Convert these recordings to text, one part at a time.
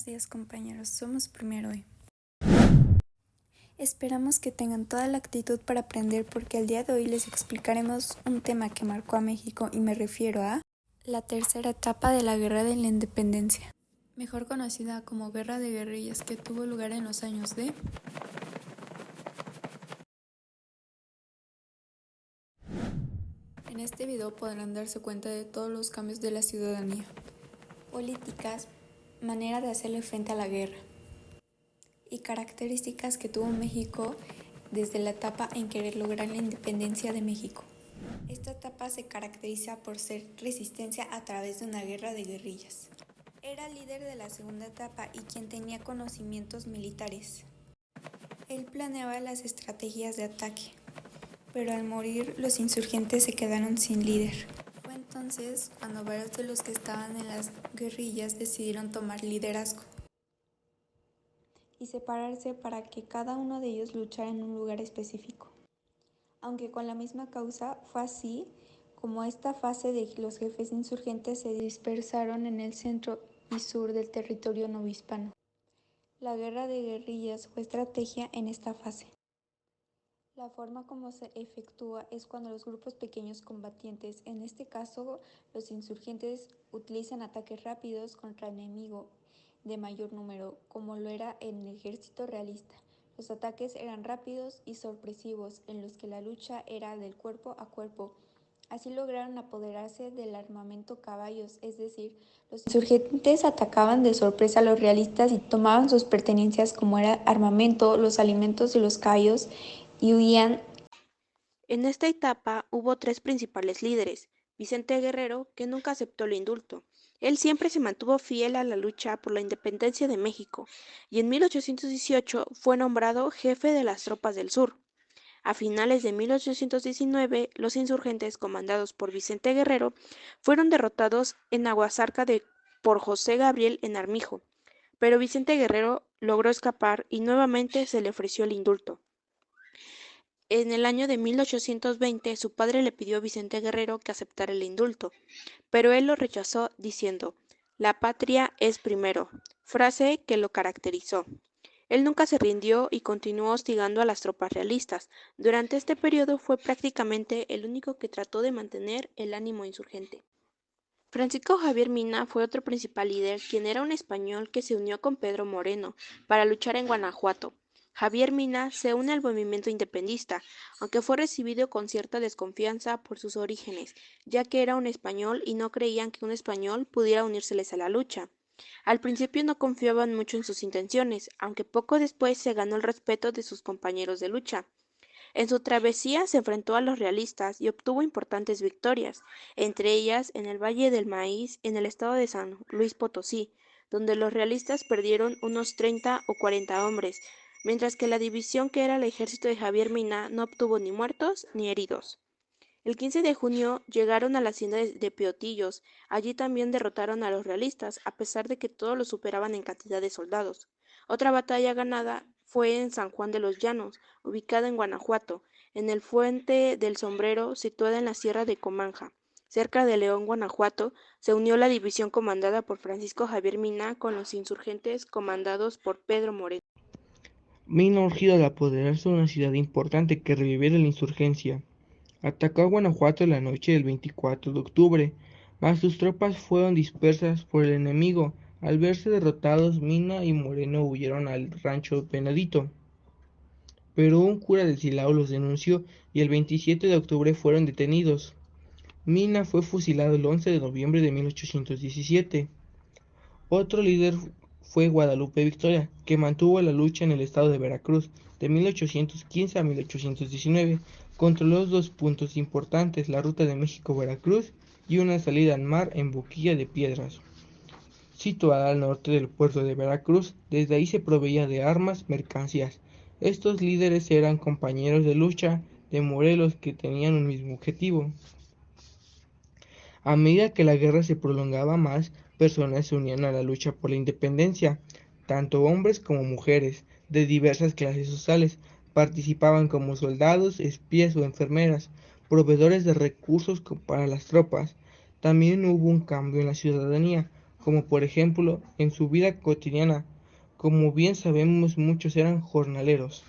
días, compañeros, somos Primero E. Esperamos que tengan toda la actitud para aprender porque el día de hoy les explicaremos un tema que marcó a México y me refiero a la tercera etapa de la Guerra de la Independencia, mejor conocida como Guerra de Guerrillas, que tuvo lugar en los años de En este video podrán darse cuenta de todos los cambios de la ciudadanía, políticas, manera de hacerle frente a la guerra y características que tuvo México desde la etapa en querer lograr la independencia de México. Esta etapa se caracteriza por ser resistencia a través de una guerra de guerrillas. Era líder de la segunda etapa y quien tenía conocimientos militares. Él planeaba las estrategias de ataque, pero al morir los insurgentes se quedaron sin líder. Fue entonces cuando varios de los que estaban en las guerrillas decidieron tomar liderazgo y separarse para que cada uno de ellos luchara en un lugar específico. Aunque con la misma causa, fue así como esta fase de los jefes insurgentes se dispersaron en el centro y sur del territorio novohispano. La guerra de guerrillas fue estrategia en esta fase. La forma como se efectúa es cuando los grupos pequeños combatientes, en este caso los insurgentes, utilizan ataques rápidos contra el enemigo de mayor número, como lo era en el ejército realista. Los ataques eran rápidos y sorpresivos, en los que la lucha era del cuerpo a cuerpo. Así lograron apoderarse del armamento caballos, es decir, los insurgentes atacaban de sorpresa a los realistas y tomaban sus pertenencias como era armamento, los alimentos y los caballos y huían. En esta etapa hubo tres principales líderes: Vicente Guerrero, que nunca aceptó el indulto. Él siempre se mantuvo fiel a la lucha por la independencia de México y en 1818 fue nombrado jefe de las tropas del sur. A finales de 1819, los insurgentes comandados por Vicente Guerrero fueron derrotados en Aguasarca por José Gabriel en Armijo, pero Vicente Guerrero logró escapar y nuevamente se le ofreció el indulto. En el año de 1820, su padre le pidió a Vicente Guerrero que aceptara el indulto, pero él lo rechazó diciendo: "La patria es primero", frase que lo caracterizó. Él nunca se rindió y continuó hostigando a las tropas realistas. Durante este periodo fue prácticamente el único que trató de mantener el ánimo insurgente. Francisco Javier Mina fue otro principal líder, quien era un español que se unió con Pedro Moreno para luchar en Guanajuato. Javier Mina se une al movimiento independentista, aunque fue recibido con cierta desconfianza por sus orígenes, ya que era un español y no creían que un español pudiera unírseles a la lucha. Al principio no confiaban mucho en sus intenciones, aunque poco después se ganó el respeto de sus compañeros de lucha. En su travesía se enfrentó a los realistas y obtuvo importantes victorias, entre ellas en el Valle del Maíz, en el estado de San Luis Potosí, donde los realistas perdieron unos 30 o 40 hombres, mientras que la división que era el ejército de Javier Mina no obtuvo ni muertos ni heridos. El 15 de junio llegaron a la hacienda de Piotillos. Allí también derrotaron a los realistas, a pesar de que todos los superaban en cantidad de soldados. Otra batalla ganada fue en San Juan de los Llanos, ubicada en Guanajuato, en el Fuente del Sombrero, situada en la Sierra de Comanja. Cerca de León, Guanajuato, se unió la división comandada por Francisco Javier Mina con los insurgentes comandados por Pedro Moreno. Mina, urgido al apoderarse de una ciudad importante que reviviera la insurgencia, atacó a Guanajuato la noche del 24 de octubre, mas sus tropas fueron dispersas por el enemigo. Al verse derrotados, Mina y Moreno huyeron al rancho Venadito, pero un cura de Silao los denunció y el 27 de octubre fueron detenidos. Mina fue fusilado el 11 de noviembre de 1817. Otro líder fue Guadalupe Victoria, que mantuvo la lucha en el estado de Veracruz de 1815 a 1819. Controló dos puntos importantes: la ruta de México-Veracruz y una salida al mar en Boquilla de Piedras, situada al norte del puerto de Veracruz. Desde ahí se proveía de armas, mercancías. Estos líderes eran compañeros de lucha de Morelos que tenían un mismo objetivo. A medida que la guerra se prolongaba, más personas se unían a la lucha por la independencia. Tanto hombres como mujeres, de diversas clases sociales, participaban como soldados, espías o enfermeras, proveedores de recursos para las tropas. También hubo un cambio en la ciudadanía, como por ejemplo en su vida cotidiana. Como bien sabemos, muchos eran jornaleros,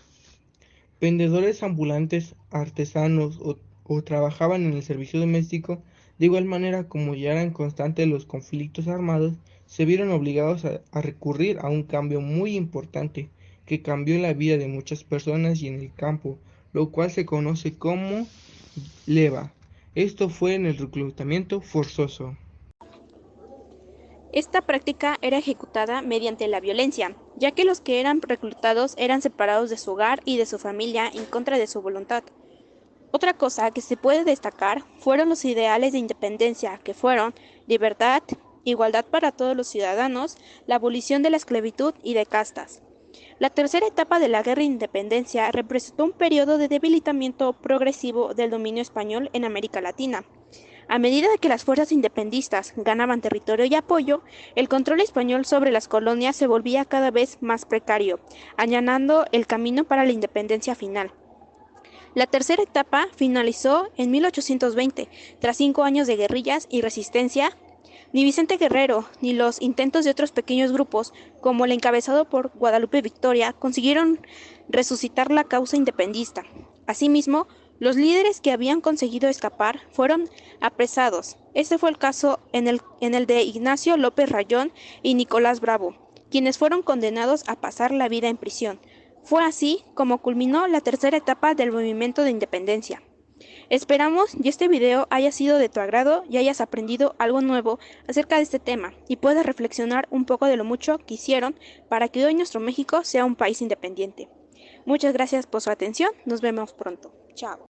vendedores ambulantes, artesanos o trabajaban en el servicio doméstico. De igual manera, como ya eran constantes los conflictos armados, se vieron obligados a recurrir a un cambio muy importante que cambió la vida de muchas personas y en el campo, lo cual se conoce como leva. Esto fue en el reclutamiento forzoso. Esta práctica era ejecutada mediante la violencia, ya que los que eran reclutados eran separados de su hogar y de su familia en contra de su voluntad. Otra cosa que se puede destacar fueron los ideales de independencia, que fueron libertad, igualdad para todos los ciudadanos, la abolición de la esclavitud y de castas. La tercera etapa de la Guerra de Independencia representó un periodo de debilitamiento progresivo del dominio español en América Latina. A medida que las fuerzas independistas ganaban territorio y apoyo, el control español sobre las colonias se volvía cada vez más precario, allanando el camino para la independencia final. La tercera etapa finalizó en 1820, tras 5 años de guerrillas y resistencia. Ni Vicente Guerrero ni los intentos de otros pequeños grupos, como el encabezado por Guadalupe Victoria, consiguieron resucitar la causa independentista. Asimismo, los líderes que habían conseguido escapar fueron apresados. Este fue el caso en el de Ignacio López Rayón y Nicolás Bravo, quienes fueron condenados a pasar la vida en prisión. Fue así como culminó la tercera etapa del movimiento de independencia. Esperamos que este video haya sido de tu agrado y hayas aprendido algo nuevo acerca de este tema y puedas reflexionar un poco de lo mucho que hicieron para que hoy nuestro México sea un país independiente. Muchas gracias por su atención, nos vemos pronto. Chao.